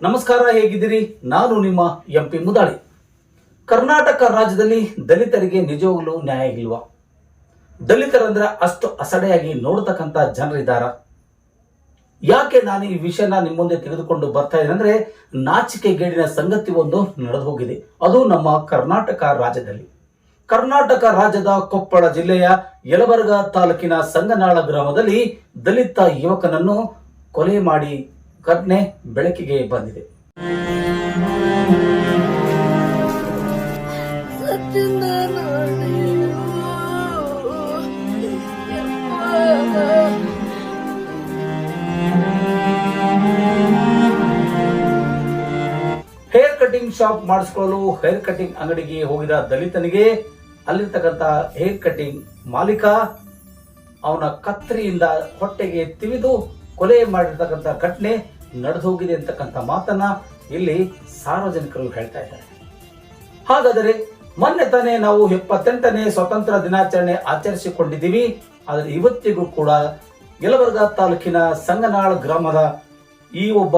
ನಮಸ್ಕಾರ, ಹೇಗಿದ್ದೀರಿ? ನಾನು ನಿಮ್ಮ ಎಂಪಿ ಮುದಾಳಿ. ಕರ್ನಾಟಕ ರಾಜ್ಯದಲ್ಲಿ ದಲಿತರಿಗೆ ನಿಜವಾಗ್ಲೂ ನ್ಯಾಯ ಇಲ್ವಾ? ದಲಿತರಂದ್ರೆ ಅಷ್ಟು ಅಸಡೆಯಾಗಿ ನೋಡ್ತಕ್ಕಂಥ ಜನರಿದ್ದಾರ? ಯಾಕೆ ನಾನು ಈ ವಿಷಯನ ನಿಮ್ಮ ಮುಂದೆ ತೆಗೆದುಕೊಂಡು ಬರ್ತಾ ಇದ್ದೇನೆ ಅಂದ್ರೆ, ನಾಚಿಕೆಗೇಡಿನ ಸಂಗತಿ ಒಂದು ನಡೆದು ಹೋಗಿದೆ. ಅದು ನಮ್ಮ ಕರ್ನಾಟಕ ರಾಜ್ಯದಲ್ಲಿ. ಕರ್ನಾಟಕ ರಾಜ್ಯದ ಕೊಪ್ಪಳ ಜಿಲ್ಲೆಯ ಯಲಬುರ್ಗಾ ತಾಲೂಕಿನ ಸಂಗನಾಳ ಗ್ರಾಮದಲ್ಲಿ ದಲಿತ ಯುವಕನನ್ನು ಕೊಲೆ ಮಾಡಿ ಘಟನೆ ಬೆಳಕಿಗೆ ಬಂದಿದೆ. ಹೇರ್ ಕಟಿಂಗ್ ಶಾಪ್ ಮಾಡಿಸ್ಕೊಳ್ಳಲು ಹೇರ್ ಕಟಿಂಗ್ ಅಂಗಡಿಗೆ ಹೋಗಿದ ದಲಿತನಿಗೆ ಅಲ್ಲಿರ್ತಕ್ಕಂಥ ಹೇರ್ ಕಟಿಂಗ್ ಮಾಲೀಕ ಅವನ ಕತ್ತರಿಯಿಂದ ಹೊಟ್ಟೆಗೆ ತಿವಿದು ಕೊಲೆ ಮಾಡಿರ್ತಕ್ಕಂಥ ಘಟನೆ ನಡೆದು ಹೋಗಿದೆ ಅಂತಕ್ಕಂಥ ಮಾತನ್ನ ಇಲ್ಲಿ ಸಾರ್ವಜನಿಕರು ಹೇಳ್ತಾ ಇದ್ದಾರೆ. ಹಾಗಾದರೆ ಮೊನ್ನೆ ತಾನೇ ನಾವು 78ನೇ ಸ್ವತಂತ್ರ ದಿನಾಚರಣೆ ಆಚರಿಸಿಕೊಂಡಿದ್ದೀವಿ. ಆದರೆ ಇವತ್ತಿಗೂ ಕೂಡ ಯಲಬುರ್ಗಾ ತಾಲೂಕಿನ ಸಂಗನಾಳ ಗ್ರಾಮದ ಈ ಒಬ್ಬ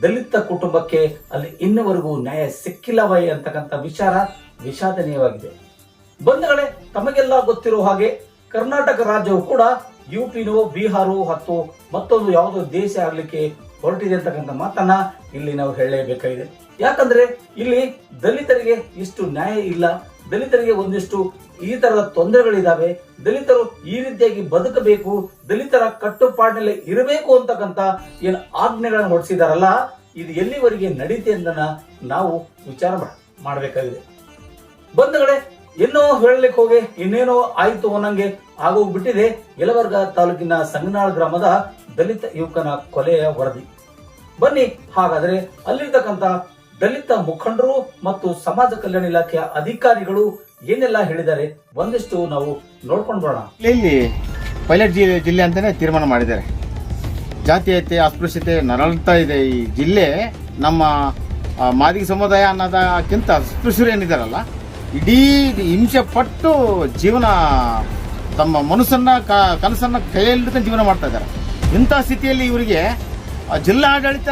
ದಲಿತ ಕುಟುಂಬಕ್ಕೆ ಅಲ್ಲಿ ಇನ್ನುವರೆಗೂ ನ್ಯಾಯ ಸಿಕ್ಕಿಲ್ಲವೇ ಅಂತಕ್ಕಂಥ ವಿಚಾರ ವಿಷಾದನೀಯವಾಗಿದೆ. ಬಂಧುಗಳೇ, ತಮಗೆಲ್ಲ ಗೊತ್ತಿರೋ ಹಾಗೆ ಕರ್ನಾಟಕ ರಾಜ್ಯವು ಕೂಡ ಯುಪಿನೋ, ಬಿಹಾರೋ ಮತ್ತು ಮತ್ತೊಂದು ಯಾವುದೋ ದೇಶ ಆಗ್ಲಿಕ್ಕೆ ಹೊರಟಿದೆ ಅಂತಕ್ಕಂಥ ಮಾತನ್ನ ಇಲ್ಲಿ ನಾವು ಹೇಳಲೇಬೇಕಾಗಿದೆ. ಯಾಕಂದ್ರೆ ಇಲ್ಲಿ ದಲಿತರಿಗೆ ಇಷ್ಟು ನ್ಯಾಯ ಇಲ್ಲ, ದಲಿತರಿಗೆ ಒಂದಿಷ್ಟು ಈ ತರದ ತೊಂದರೆಗಳಿದಾವೆ, ದಲಿತರು ಈ ರೀತಿಯಾಗಿ ಬದುಕಬೇಕು, ದಲಿತರ ಕಟ್ಟುಪಾಡಿನಲ್ಲಿ ಇರಬೇಕು ಅಂತಕ್ಕಂಥ ಏನು ಆಜ್ಞೆಗಳನ್ನು ಹೊರಡಿಸಿದಾರಲ್ಲ, ಇದು ಎಲ್ಲಿವರೆಗೆ ನಡೀತೆ ಅಂತ ನಾವು ವಿಚಾರ ಮಾಡಬೇಕಾಗಿದೆ. ಬಂಧುಗಳೇ, ಇನ್ನೂ ಹೇಳಲಿಕ್ಕೆ ಹೋಗಿ ಇನ್ನೇನೋ ಆಯ್ತು ಅನ್ನಂಗೆ ಆಗೋಗ್ಬಿಟ್ಟಿದೆ ಯಲಬುರ್ಗಾ ತಾಲೂಕಿನ ಸಂಗನಾಳ ಗ್ರಾಮದ ದಲಿತ ಯುವಕನ ಕೊಲೆಯ ವರದಿ. ಬನ್ನಿ ಹಾಗಾದ್ರೆ ಅಲ್ಲಿರ್ತಕ್ಕಂಥ ದಲಿತ ಮುಖಂಡರು ಮತ್ತು ಸಮಾಜ ಕಲ್ಯಾಣ ಇಲಾಖೆಯ ಅಧಿಕಾರಿಗಳು ಏನೆಲ್ಲ ಹೇಳಿದ್ದಾರೆ ಒಂದಿಷ್ಟು ನಾವು ನೋಡ್ಕೊಂಡು ಬರೋಣ. ಇಲ್ಲಿ ಪೈಲಟ್ ಜಿಲ್ಲೆ ಅಂತಾನೆ ತೀರ್ಮಾನ ಮಾಡಿದ್ದಾರೆ. ಜಾತೀಯತೆ ಅಸ್ಪೃಶ್ಯತೆ ನರಳ್ತಾ ಇದೆ ಈ ಜಿಲ್ಲೆ. ನಮ್ಮ ಮಾದಿಗ ಸಮುದಾಯ ಅನ್ನೋದಕ್ಕಿಂತ ಅಸ್ಪೃಶ್ಯರು ಏನಿದಾರಲ್ಲ, ಇಡೀ ಹಿಂಸೆ ಪಟ್ಟು ಜೀವನ ತಮ್ಮ ಮನಸ್ಸನ್ನ ಕನಸನ್ನ ಕೈಯಲ್ಲಿ ಜೀವನ ಮಾಡ್ತಾ ಇದ್ದಾರೆ. ಇಂಥ ಸ್ಥಿತಿಯಲ್ಲಿ ಇವರಿಗೆ ಜಿಲ್ಲಾಡಳಿತ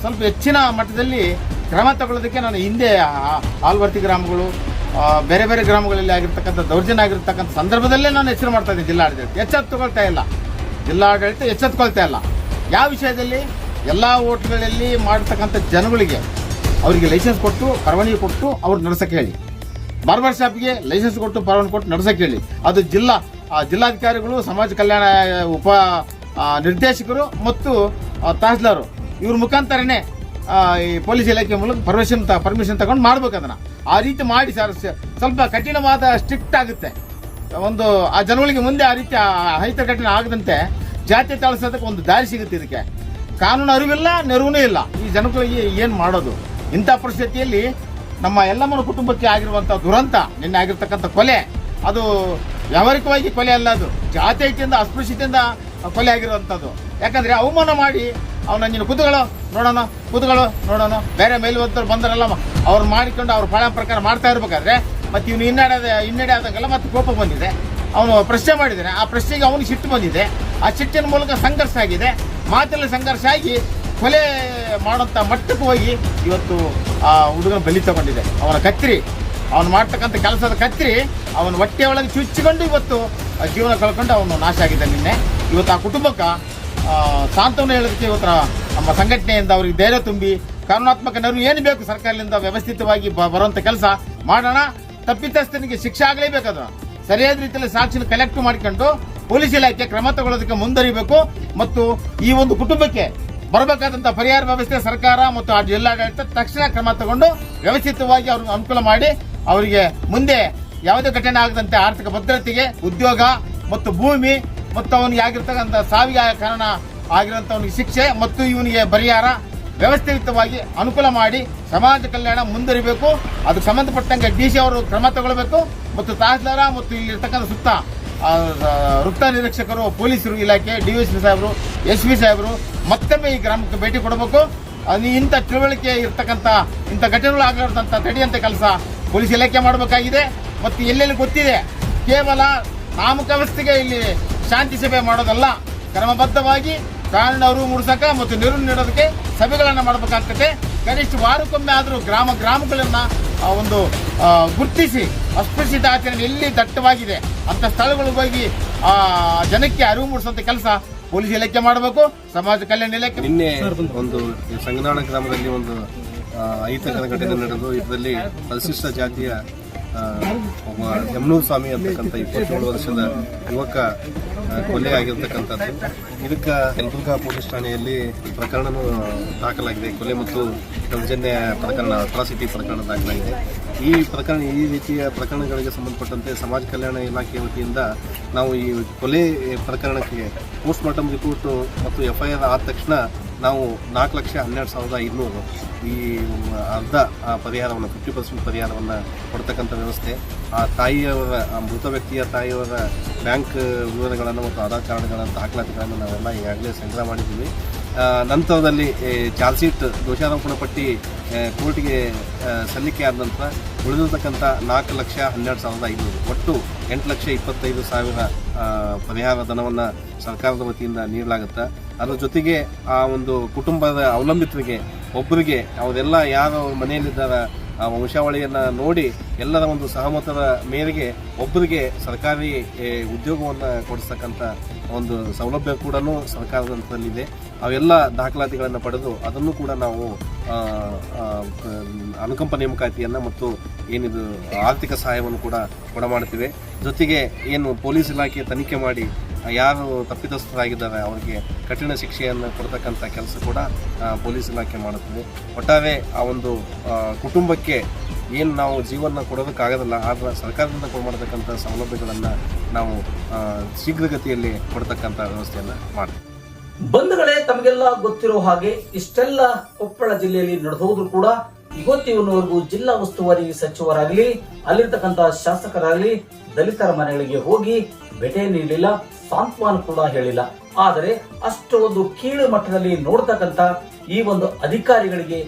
ಸ್ವಲ್ಪ ಹೆಚ್ಚಿನ ಮಟ್ಟದಲ್ಲಿ ಕ್ರಮ ತಗೊಳ್ಳೋದಕ್ಕೆ ನಾನು ಹಿಂದೆ ಆಲ್ವರ್ತಿ ಗ್ರಾಮಗಳು, ಬೇರೆ ಬೇರೆ ಗ್ರಾಮಗಳಲ್ಲಿ ಆಗಿರ್ತಕ್ಕಂಥ ದೌರ್ಜನ್ಯ ಆಗಿರ್ತಕ್ಕಂಥ ಸಂದರ್ಭದಲ್ಲೇ ನಾನು ಎಚ್ಚರ ಮಾಡ್ತಾ ಇದ್ದೀನಿ. ಜಿಲ್ಲಾಡಳಿತ ಎಚ್ಚೆತ್ತುಕೊಳ್ತಾ ಇಲ್ಲ, ಜಿಲ್ಲಾಡಳಿತ ಎಚ್ಚೆತ್ತುಕೊಳ್ತಾ ಇಲ್ಲ. ಯಾವ ವಿಷಯದಲ್ಲಿ? ಎಲ್ಲ ಓಟ್ಗಳಲ್ಲಿ ಮಾಡತಕ್ಕಂಥ ಜನಗಳಿಗೆ ಅವರಿಗೆ ಲೈಸೆನ್ಸ್ ಕೊಟ್ಟು ಪರವಾನಗಿ ಕೊಟ್ಟು ಅವ್ರು ನಡೆಸಕ್ಕೆ ಹೇಳಿ, ಬಾರ್ಬರ್ ಶಾಪ್ಗೆ ಲೈಸೆನ್ಸ್ ಕೊಟ್ಟು ಪರವಾನಗಿ ಕೊಟ್ಟು ನಡೆಸಕ್ಕೆ ಹೇಳಿ. ಅದು ಜಿಲ್ಲಾಧಿಕಾರಿಗಳು, ಸಮಾಜ ಕಲ್ಯಾಣ ಉಪ ನಿರ್ದೇಶಕರು ಮತ್ತು ತಹಸೀಲ್ದಾರು ಇವ್ರ ಮುಖಾಂತರನೇ ಈ ಪೊಲೀಸ್ ಇಲಾಖೆ ಮೂಲಕ ಪರ್ಮಿಷನ್ ತಗೊಂಡು ಮಾಡ್ಬೇಕು. ಅದನ್ನ ಆ ರೀತಿ ಮಾಡಿ ಸರ್, ಸ್ವಲ್ಪ ಕಠಿಣವಾದ ಸ್ಟ್ರಿಕ್ಟ್ ಆಗುತ್ತೆ. ಒಂದು ಆ ಜನಗಳಿಗೆ ಮುಂದೆ ಆ ರೀತಿ ಅಹಿತ ಘಟನೆ ಆಗದಂತೆ ಜಾತಿ ತಳಿಸೋದಕ್ಕೆ ಒಂದು ದಾರಿ ಸಿಗುತ್ತೆ. ಇದಕ್ಕೆ ಕಾನೂನು ಅರಿವಿಲ್ಲ, ನೆರವೂ ಇಲ್ಲ. ಈ ಜನಗಳಿಗೆ ಏನ್ ಮಾಡೋದು? ಇಂಥ ಪರಿಸ್ಥಿತಿಯಲ್ಲಿ ನಮ್ಮ ಎಲ್ಲಮ್ಮನ ಕುಟುಂಬಕ್ಕೆ ಆಗಿರುವಂತಹ ದುರಂತ, ನಿನ್ನೆ ಆಗಿರ್ತಕ್ಕಂಥ ಕೊಲೆ, ಅದು ವ್ಯಾವಹಾರಿಕವಾಗಿ ಕೊಲೆ ಅಲ್ಲ, ಅದು ಜಾತೀಯತೆಯಿಂದ ಅಸ್ಪೃಶ್ಯತೆಯಿಂದ ಕೊಲೆ ಆಗಿರುವಂತದ್ದು. ಯಾಕಂದ್ರೆ ಅವಮಾನ ಮಾಡಿ ಅವನ ನೀನು ಕುದುಗಳು ನೋಡೋಣ ಬೇರೆ ಮೇಲ್ವಂತರು ಬಂದರಲ್ಲ, ಅವ್ರು ಮಾಡಿಕೊಂಡು ಅವ್ರ ಪಾಳ ಪ್ರಕಾರ ಮಾಡ್ತಾ ಇರ್ಬೇಕಾದ್ರೆ ಮತ್ತೆ ಇವನು ಹಿನ್ನಡೆ ಆದಾಗೆಲ್ಲ ಮತ್ತೆ ಕೋಪ ಬಂದಿದೆ. ಅವನು ಪ್ರಶ್ನೆ ಮಾಡಿದ್ದಾನೆ, ಆ ಪ್ರಶ್ನೆಗೆ ಅವನಿಗೆ ಸಿಟ್ಟು ಬಂದಿದೆ. ಆ ಸಿಟ್ಟಿನ ಮೂಲಕ ಸಂಘರ್ಷ ಆಗಿದೆ, ಮಾತಲ್ಲಿ ಸಂಘರ್ಷ ಆಗಿ ಕೊಲೆ ಮಾಡೋಂಥ ಮಟ್ಟಕ್ಕೆ ಹೋಗಿ ಇವತ್ತು ಆ ಹುಡುಗನ ಬಲಿ ತಗೊಂಡಿದೆ. ಅವನ ಕತ್ರಿ, ಅವನು ಮಾಡ್ತಕ್ಕಂಥ ಕೆಲಸದ ಕತ್ರಿ ಅವನ ಹೊಟ್ಟೆ ಒಳಗೆ ಚುಚ್ಚಿಕೊಂಡು ಇವತ್ತು ಜೀವನ ಕಳ್ಕೊಂಡು ಅವನು ನಾಶ ಆಗಿದೆ. ನಿನ್ನೆ ಇವತ್ತು ಆ ಕುಟುಂಬಕ್ಕೆ ಸಾಂತ್ವನ ಹೇಳೋದಕ್ಕೆ ಇವತ್ತು ನಮ್ಮ ಸಂಘಟನೆಯಿಂದ ಅವರಿಗೆ ಧೈರ್ಯ ತುಂಬಿ ಕಾನೂನಾತ್ಮಕ ನೆರವು ಏನು ಬೇಕು ಸರ್ಕಾರದಿಂದ ವ್ಯವಸ್ಥಿತವಾಗಿ ಬರುವಂತ ಕೆಲಸ ಮಾಡೋಣ. ತಪ್ಪಿತಸ್ಥನಿಗೆ ಶಿಕ್ಷೆ ಆಗಲೇಬೇಕಾದ ಸರಿಯಾದ ರೀತಿಯಲ್ಲಿ ಸಾಕ್ಷಿನ ಕಲೆಕ್ಟ್ ಮಾಡಿಕೊಂಡು ಪೊಲೀಸ್ ಇಲಾಖೆ ಕ್ರಮ ತಗೊಳ್ಳೋದಕ್ಕೆ ಮುಂದರಿಬೇಕು. ಮತ್ತು ಈ ಒಂದು ಕುಟುಂಬಕ್ಕೆ ಬರಬೇಕಾದಂತಹ ಪರಿಹಾರ ವ್ಯವಸ್ಥೆ ಸರ್ಕಾರ ಮತ್ತು ಆ ಜಿಲ್ಲಾಡಳಿತ ತಕ್ಷಣ ಕ್ರಮ ತಗೊಂಡು ವ್ಯವಸ್ಥಿತವಾಗಿ ಅವ್ರಿಗೆ ಅನುಕೂಲ ಮಾಡಿ ಅವರಿಗೆ ಮುಂದೆ ಯಾವುದೇ ಘಟನೆ ಆಗದಂತೆ ಆರ್ಥಿಕ ಭದ್ರತೆಗೆ, ಉದ್ಯೋಗ ಮತ್ತು ಭೂಮಿ ಮತ್ತು ಅವನಿಗೆ ಆಗಿರ್ತಕ್ಕಂಥ ಸಾವಿಗೆ ಕಾರಣ ಆಗಿರುವಂತವನಿಗೆ ಶಿಕ್ಷೆ ಮತ್ತು ಇವನಿಗೆ ಪರಿಹಾರ ವ್ಯವಸ್ಥಿತವಾಗಿ ಅನುಕೂಲ ಮಾಡಿ ಸಮಾಜ ಕಲ್ಯಾಣ ಮುಂದುವರಿಬೇಕು. ಅದಕ್ಕೆ ಸಂಬಂಧಪಟ್ಟಂಗೆ DC ಅವರು ಕ್ರಮ ತಗೊಳ್ಬೇಕು ಮತ್ತು ತಹಸೀಲ್ದಾರ ಮತ್ತು ಇಲ್ಲಿರ್ತಕ್ಕಂಥ ಸುತ್ತ ವೃತ್ತ ನಿರೀಕ್ಷಕರು, ಪೊಲೀಸರು ಇಲಾಖೆ, DSP ಸಾಹೇಬರು, SP ಸಾಹೇಬರು ಮತ್ತೊಮ್ಮೆ ಈ ಗ್ರಾಮಕ್ಕೆ ಭೇಟಿ ಕೊಡಬೇಕು. ಇಂಥ ತಿಳುವಳಿಕೆ ಇರ್ತಕ್ಕಂಥ ಇಂಥ ಘಟನೆಗಳು ಆಗದಂತ ತಡೆಯಂತ ಕೆಲಸ ಪೊಲೀಸ್ ಇಲಾಖೆ ಮಾಡಬೇಕಾಗಿದೆ. ಮತ್ತು ಎಲ್ಲೆಲ್ಲಿ ಗೊತ್ತಿದೆ, ಕೇವಲ ನಾಮಕಾವಸ್ಥೆಗೆ ಇಲ್ಲಿ ಶಾಂತಿ ಸಭೆ ಮಾಡೋದಲ್ಲ, ಕ್ರಮಬದ್ಧವಾಗಿ ಕಾನೂನು ಅರಿವು ಮೂಡಿಸಕ ಮತ್ತು ನೆರವು ನೀಡೋದಕ್ಕೆ ಸಭೆಗಳನ್ನು ಮಾಡಬೇಕಾಗ್ತದೆ. ಕನಿಷ್ಠ ವಾರಕ್ಕೊಮ್ಮೆ ಆದರೂ ಗ್ರಾಮಗಳನ್ನ ಒಂದು ಗುರುತಿಸಿ ಅಸ್ಪೃಶ್ಯತೆ ಆಚರಣೆ ಎಲ್ಲಿ ದಟ್ಟವಾಗಿದೆ ಅಂತ ಸ್ಥಳಗಳಿಗೆ ಹೋಗಿ ಜನಕ್ಕೆ ಅರಿವು ಮೂಡಿಸುವಂತ ಕೆಲಸ ಪೊಲೀಸ್ ಇಲಾಖೆ ಮಾಡಬೇಕು, ಸಮಾಜ ಕಲ್ಯಾಣ ಇಲಾಖೆ. ನಿನ್ನೆ ಒಂದು ಸಂಗನಾಳ ಗ್ರಾಮದಲ್ಲಿ ಒಂದು ಅಹಿತಕರ ಘಟನೆ ನಡೆದು ಇದರಲ್ಲಿ ಪರಿಶಿಷ್ಟ ಜಾತಿಯ ಒಬ್ಬ ಯಮನೂರ್ ಸ್ವಾಮಿ ಅಂತಕ್ಕಂಥ 27 ವರ್ಷದ ಯುವಕ ಕೊಲೆ ಆಗಿರ್ತಕ್ಕಂಥದ್ದು. ಇದಕ್ಕೆ ಯಲಬುರ್ಗಾ ಪೊಲೀಸ್ ಠಾಣೆಯಲ್ಲಿ ಪ್ರಕರಣನೂ ದಾಖಲಾಗಿದೆ. ಕೊಲೆ ಮತ್ತು ದೌರ್ಜನ್ಯ ಪ್ರಕರಣ, ಅಟ್ರಾಸಿಟಿ ಪ್ರಕರಣ ದಾಖಲಾಗಿದೆ. ಈ ರೀತಿಯ ಪ್ರಕರಣಗಳಿಗೆ ಸಂಬಂಧಪಟ್ಟಂತೆ ಸಮಾಜ ಕಲ್ಯಾಣ ಇಲಾಖೆ ವತಿಯಿಂದ ನಾವು ಈ ಕೊಲೆ ಪ್ರಕರಣಕ್ಕೆ ಪೋಸ್ಟ್ ಮಾರ್ಟಮ್ ರಿಪೋರ್ಟ್ ಮತ್ತು FIR ಆದ ತಕ್ಷಣ ನಾವು 4,12,500 ಈ ಅರ್ಧ ಪರಿಹಾರವನ್ನು 50% ಪರಿಹಾರವನ್ನು ಕೊಡ್ತಕ್ಕಂಥ ವ್ಯವಸ್ಥೆ. ಆ ತಾಯಿಯವರ ಮೃತ ವ್ಯಕ್ತಿಯ ತಾಯಿಯವರ ಬ್ಯಾಂಕ್ ವಿವರಗಳನ್ನು ಮತ್ತು ಆಧಾರ್ ಕಾರ್ಡ್ಗಳ ದಾಖಲಾತಿಗಳನ್ನು ನಾವೆಲ್ಲ ಈಗಾಗಲೇ ಸಂಗ್ರಹ ಮಾಡಿದ್ದೀವಿ. ನಂತರದಲ್ಲಿ ಚಾರ್ಜ್ ಶೀಟ್ ದೋಷಾರೋಪಣಾ ಪಟ್ಟಿ ಕೋರ್ಟ್ಗೆ ಸಲ್ಲಿಕೆ ಆದ ನಂತರ ಉಳಿದಿರತಕ್ಕಂಥ 4,12,500 ಒಟ್ಟು 8,25,000 ಪರಿಹಾರ ಧನವನ್ನು ಸರ್ಕಾರದ ವತಿಯಿಂದ ನೀಡಲಾಗುತ್ತೆ. ಅದರ ಜೊತೆಗೆ ಆ ಒಂದು ಕುಟುಂಬದ ಅವಲಂಬಿತರಿಗೆ ಒಬ್ಬರಿಗೆ ಅವರೆಲ್ಲ ಯಾರು ಅವ್ರ ಮನೆಯಲ್ಲಿದ್ದಾರೆ ಆ ವಂಶಾವಳಿಯನ್ನು ನೋಡಿ ಎಲ್ಲರ ಒಂದು ಸಹಮತದ ಮೇರೆಗೆ ಒಬ್ಬರಿಗೆ ಸರ್ಕಾರಿ ಉದ್ಯೋಗವನ್ನು ಕೊಡಿಸ್ತಕ್ಕಂಥ ಒಂದು ಸೌಲಭ್ಯ ಕೂಡ ಸರ್ಕಾರದಲ್ಲಿದೆ. ಅವೆಲ್ಲ ದಾಖಲಾತಿಗಳನ್ನು ಪಡೆದು ಅದನ್ನು ಕೂಡ ನಾವು ಅನುಕಂಪ ನೇಮಕಾತಿಯನ್ನು ಮತ್ತು ಏನಿದು ಆರ್ಥಿಕ ಸಹಾಯವನ್ನು ಕೂಡ ಕೊಡಮಾಡ್ತೀವಿ. ಜೊತೆಗೆ ಏನು ಪೊಲೀಸ್ ಇಲಾಖೆ ತನಿಖೆ ಮಾಡಿ ಯಾರು ತಪ್ಪಿತಸ್ಥರಾಗಿದ್ದಾರೆ ಅವರಿಗೆ ಕಠಿಣ ಶಿಕ್ಷೆಯನ್ನು ಕೊಡ್ತಕ್ಕಂಥ ಕೆಲಸ ಕೂಡ ಪೊಲೀಸ್ ಇಲಾಖೆ ಮಾಡುತ್ತದೆ. ಒಟ್ಟಾರೆ ಆ ಒಂದು ಕುಟುಂಬಕ್ಕೆ ಏನು ನಾವು ಜೀವನ ಕೊಡೋದಕ್ಕಾಗೋದಿಲ್ಲ, ಆದರೆ ಸರ್ಕಾರದಿಂದ ಕೊಡತಕ್ಕಂಥ ಸೌಲಭ್ಯಗಳನ್ನು ನಾವು ಶೀಘ್ರಗತಿಯಲ್ಲಿ ಕೊಡ್ತಕ್ಕಂಥ ವ್ಯವಸ್ಥೆಯನ್ನು ಮಾಡ್ತೀವಿ. ಬಂಧುಗಳೇ, ತಮಗೆಲ್ಲ ಗೊತ್ತಿರೋ ಹಾಗೆ ಇಷ್ಟೆಲ್ಲ ಕೊಪ್ಪಳ ಜಿಲ್ಲೆಯಲ್ಲಿ ನಡೆದೋದ್ರು ಕೂಡ ಇವತ್ತಿನವರೆಗೂ ಜಿಲ್ಲಾ ಉಸ್ತುವಾರಿ ಸಚಿವರಾಗಲಿ ಅಲ್ಲಿರ್ತಕ್ಕಂಥ ಶಾಸಕರಾಗಲಿ ದಲಿತರ ಮನೆಗಳಿಗೆ ಹೋಗಿ ಭೇಟಿ ನೀಡಲಿಲ್ಲ, ಸಾಂತ್ವನ ಕೂಡ ಹೇಳಿಲ್ಲ. ಆದರೆ ಅಷ್ಟು ಒಂದು ಕೀಳು ಮಟ್ಟದಲ್ಲಿ ನೋಡ್ತಕ್ಕಂಥ ಈ ಒಂದು ಅಧಿಕಾರಿಗಳಿಗೆ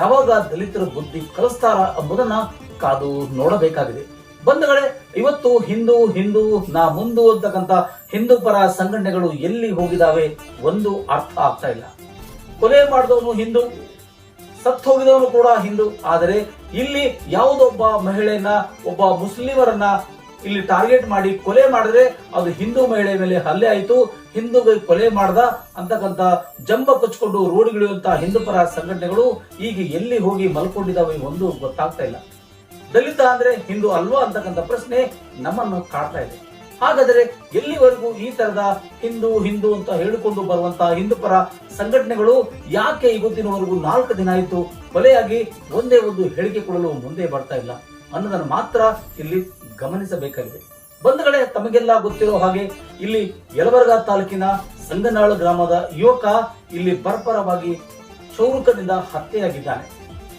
ಯಾವಾಗ ದಲಿತರ ಬುದ್ಧಿ ಕಲಿಸ್ತಾರ ಎಂಬುದನ್ನ ಕಾದು ನೋಡಬೇಕಾಗಿದೆ. ಬಂಧುಗಳೇ, ಇವತ್ತು ಹಿಂದೂ ನಾ ಮುಂದು ಅಂತಕ್ಕಂಥ ಹಿಂದೂ ಪರ ಸಂಘಟನೆಗಳು ಎಲ್ಲಿ ಹೋಗಿದಾವೆ ಒಂದು ಅರ್ಥ ಆಗ್ತಾ ಇಲ್ಲ. ಕೊಲೆ ಮಾಡಿದವನು ಹಿಂದೂ, ಸತ್ತು ಹೋಗಿದವನು ಕೂಡ ಹಿಂದೂ. ಆದರೆ ಇಲ್ಲಿ ಯಾವುದೊಬ್ಬ ಮಹಿಳೆಯನ್ನ, ಒಬ್ಬ ಮುಸ್ಲಿಮರನ್ನ ಇಲ್ಲಿ ಟಾರ್ಗೆಟ್ ಮಾಡಿ ಕೊಲೆ ಮಾಡಿದ್ರೆ ಅದು ಹಿಂದೂ ಮಹಿಳೆ ಮೇಲೆ ಹಲ್ಲೆ ಆಯಿತು, ಹಿಂದೂಗೆ ಕೊಲೆ ಮಾಡ್ದ ಅಂತಕ್ಕಂಥ ಜಂಬ ಕೊಚ್ಚಿಕೊಂಡು ರೋಡ್ಗಿಳಿಯುವಂತ ಹಿಂದೂ ಪರ ಸಂಘಟನೆಗಳು ಈಗ ಎಲ್ಲಿ ಹೋಗಿ ಮಲ್ಕೊಂಡಿದ್ದಾವೆ ಒಂದು ಗೊತ್ತಾಗ್ತಾ ಇಲ್ಲ. ದಲಿತ ಅಂದ್ರೆ ಹಿಂದೂ ಅಲ್ವಾ ಅಂತಕ್ಕಂಥ ಪ್ರಶ್ನೆ ನಮ್ಮನ್ನು ಕಾಡ್ತಾ ಇದೆ. ಹಾಗಾದರೆ ಎಲ್ಲಿವರೆಗೂ ಈ ತರದ ಹಿಂದೂ ಅಂತ ಹೇಳಿಕೊಂಡು ಬರುವಂತಹ ಹಿಂದೂ ಪರ ಸಂಘಟನೆಗಳು ಯಾಕೆ ಇವತ್ತಿನವರೆಗೂ 4 ದಿನ ಆಯಿತು ಕೊಲೆಯಾಗಿ ಒಂದೇ ಒಂದು ಹೇಳಿಕೆ ಕೊಡಲು ಮುಂದೆ ಬರ್ತಾ ಇಲ್ಲ ಅನ್ನೋದನ್ನು ಮಾತ್ರ ಇಲ್ಲಿ ಗಮನಿಸಬೇಕಾಗಿದೆ. ಬಂಧುಗಳೇ, ತಮಗೆಲ್ಲ ಗೊತ್ತಿರೋ ಹಾಗೆ ಇಲ್ಲಿ ಯಲಬುರ್ಗಾ ತಾಲೂಕಿನ ಸಂಗನಾಳ ಗ್ರಾಮದ ಯುವಕ ಇಲ್ಲಿ ಬರ್ಬರವಾಗಿ ಕ್ಷೌರಿಕನಿಂದ ಹತ್ಯೆಯಾಗಿದ್ದಾನೆ.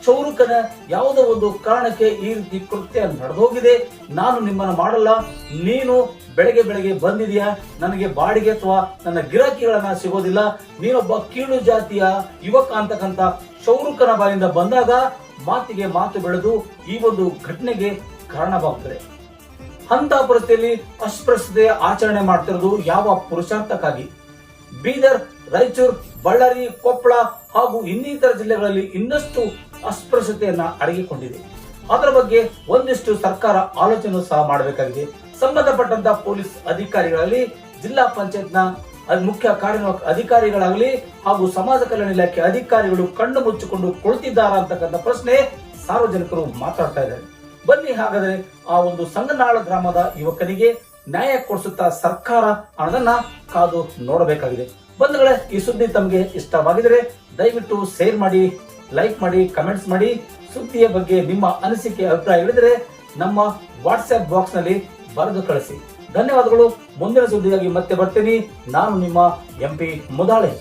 ಕ್ಷೌರಿಕನ ಯಾವುದೋ ಒಂದು ಕಾರಣಕ್ಕೆ ಈ ರೀತಿ ಕೃತ್ಯ ನಡೆದೋಗಿದೆ, ನಾನು ನಿಮ್ಮನ್ನ ಮಾಡಲ್ಲ, ನೀನು ಬೆಳಗ್ಗೆ ಬಂದಿದೀಯಾ, ನನಗೆ ಬಾಡಿಗೆ ಅಥವಾ ನನ್ನ ಗಿರಾಕಿಗಳನ್ನ ಸಿಗೋದಿಲ್ಲ, ನೀನೊಬ್ಬ ಕೀಳು ಜಾತಿಯ ಯುವಕ ಅಂತಕ್ಕಂಥ ಕ್ಷೌರಿಕನ ಬಾಯಿಂದ ಬಂದಾಗ ಮಾತಿಗೆ ಮಾತು ಬೆಳೆದು ಈ ಒಂದು ಘಟನೆಗೆ ಕಾರಣವಾಗುತ್ತದೆ. ಅಂತ ಪರಿಸ್ಥಿತಿಯಲ್ಲಿ ಅಸ್ಪೃಶ್ಯತೆ ಆಚರಣೆ ಮಾಡ್ತಿರೋದು ಯಾವ ಪುರುಷಾರ್ಥಕ್ಕಾಗಿ? ಬೀದರ್, ರಾಯಚೂರು, ಬಳ್ಳಾರಿ, ಕೊಪ್ಪಳ ಹಾಗೂ ಇನ್ನಿತರ ಜಿಲ್ಲೆಗಳಲ್ಲಿ ಇನ್ನಷ್ಟು ಅಸ್ಪೃಶ್ಯತೆಯನ್ನ ಅಡಗಿಕೊಂಡಿದೆ. ಅದರ ಬಗ್ಗೆ ಒಂದಿಷ್ಟು ಸರ್ಕಾರ ಆಲೋಚನೆ ಸಹ ಮಾಡಬೇಕಾಗಿದೆ. ಸಂಬಂಧಪಟ್ಟಂತ ಪೊಲೀಸ್ ಅಧಿಕಾರಿಗಳಲ್ಲಿ, ಜಿಲ್ಲಾ ಪಂಚಾಯತ್ನ ಮುಖ್ಯ ಕಾರ್ಯನಿರ್ವಾಹಕ ಅಧಿಕಾರಿಗಳಾಗಲಿ ಹಾಗೂ ಸಮಾಜ ಕಲ್ಯಾಣ ಇಲಾಖೆ ಅಧಿಕಾರಿಗಳು ಕಣ್ಣು ಮುಚ್ಚಿಕೊಂಡು ಕುಳಿತಿದ್ದಾರ ಅಂತಕ್ಕಂಥ ಪ್ರಶ್ನೆ ಸಾರ್ವಜನಿಕರು ಮಾತಾಡ್ತಾ ಇದ್ದಾರೆ. ಬನ್ನಿ ಹಾಗಾದ್ರೆ ಆ ಒಂದು ಸಂಗನಾಳ ಗ್ರಾಮದ ಯುವಕನಿಗೆ ನ್ಯಾಯ ಕೊಡಿಸುತ್ತಾ ಸರ್ಕಾರ ಅನ್ನೋದನ್ನ ಕಾದು ನೋಡಬೇಕಾಗಿದೆ. ಬಂಧುಗಳೇ, ಈ ಸುದ್ದಿ ತಮಗೆ ಇಷ್ಟವಾಗಿದ್ರೆ ದಯವಿಟ್ಟು ಶೇರ್ ಮಾಡಿ, ಲೈಕ್ ಮಾಡಿ, ಕಮೆಂಟ್ಸ್ ಮಾಡಿ. ಸುದ್ದಿಯ ಬಗ್ಗೆ ನಿಮ್ಮ ಅನಿಸಿಕೆ, ಅಭಿಪ್ರಾಯಗಳಿದ್ರೆ ನಮ್ಮ ವಾಟ್ಸ್ಆಪ್ ಬಾಕ್ಸ್ ನಲ್ಲಿ ಬರೆದು ಕಳಿಸಿ. ಧನ್ಯವಾದಗಳು. ಮುಂದಿನ ಸುದ್ದಿಯಾಗಿ ಮತ್ತೆ ಬರ್ತೀನಿ. ನಾನು ನಿಮ್ಮ MP ಮುದಾಳೆ.